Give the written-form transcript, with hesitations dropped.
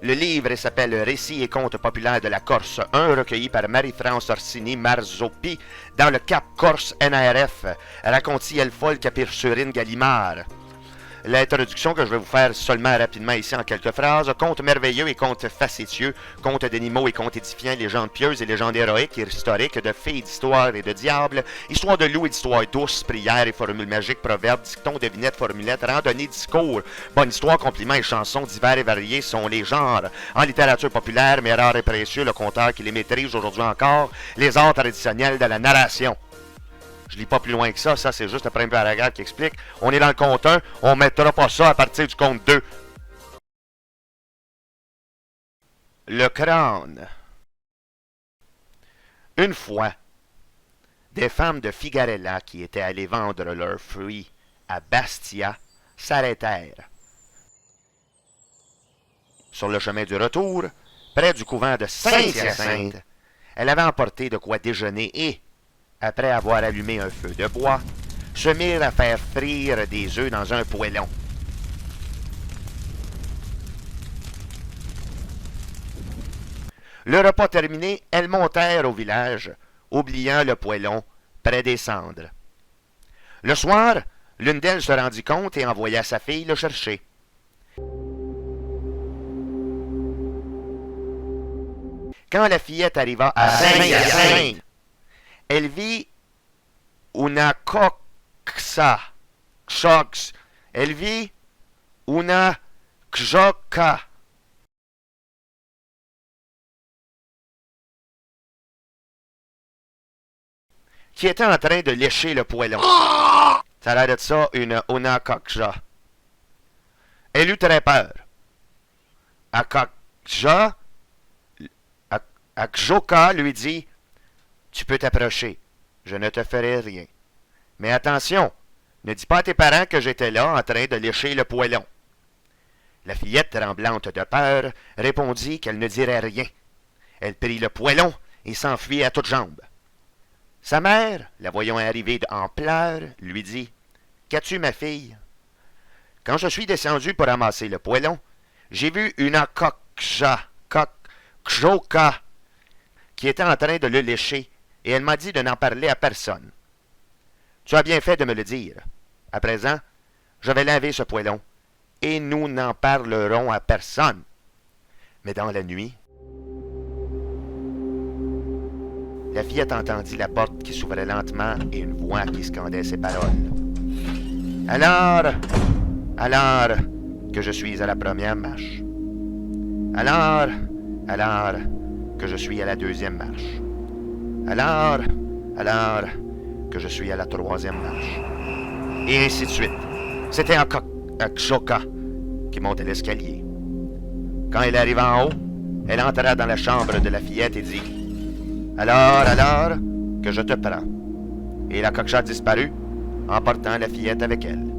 Le livre s'appelle Récits et contes populaires de la Corse 1, recueilli par Marie-France Orsini Marzoppi dans le Cap Corse NRF, raconti El Folle Capirsurine Gallimard. L'introduction que je vais vous faire seulement rapidement ici en quelques phrases. Contes merveilleux et contes facétieux, contes d'animaux et contes édifiants, légendes pieuses et légendes héroïques et historiques, de fées, d'histoires et de diables, histoire de loups et d'histoires douces, prières et formules magiques, proverbes, dictons, devinettes, formulettes, randonnées, discours, bonne histoire, compliments et chansons divers et variés sont les genres. En littérature populaire, mais rare et précieux, le conteur qui les maîtrise aujourd'hui encore, les arts traditionnels de la narration. Je lis pas plus loin que ça c'est juste le premier paragraphe qui explique. On est dans le compte 1, on mettra pas ça à partir du compte 2. Le crâne. Une fois, des femmes de Figarella qui étaient allées vendre leurs fruits à Bastia s'arrêtèrent. Sur le chemin du retour, près du couvent de Saint-Hyacinthe, elle avait emporté de quoi déjeuner et, après avoir allumé un feu de bois, se mirent à faire frire des œufs dans un poêlon. Le repas terminé, elles montèrent au village, oubliant le poêlon près des cendres. Le soir, l'une d'elles se rendit compte et envoya sa fille le chercher. Quand la fillette arriva à Saint-Hyacinthe, elle vit una coxa, elle vit una kjoka, qui était en train de lécher le poêlon. Ça a l'air de ça, una coxa. Elle eut très peur. Akjoka lui dit: tu peux t'approcher, je ne te ferai rien. Mais attention, ne dis pas à tes parents que j'étais là en train de lécher le poêlon. La fillette, tremblante de peur, répondit qu'elle ne dirait rien. Elle prit le poêlon et s'enfuit à toutes jambes. Sa mère, la voyant arriver en pleurs, lui dit: qu'as-tu, ma fille? Quand je suis descendu pour ramasser le poêlon, j'ai vu une kjoka qui était en train de le lécher, et elle m'a dit de n'en parler à personne. Tu as bien fait de me le dire. À présent, je vais laver ce poêlon, et nous n'en parlerons à personne. Mais dans la nuit, la fillette entendit la porte qui s'ouvrait lentement et une voix qui scandait ces paroles. Alors que je suis à la première marche. Alors que je suis à la deuxième marche. Alors que je suis à la troisième marche. Et ainsi de suite. C'était encore Kjoka qui montait l'escalier. Quand elle arriva en haut, elle entra dans la chambre de la fillette et dit: alors que je te prends. Et la coqucha disparut, emportant la fillette avec elle.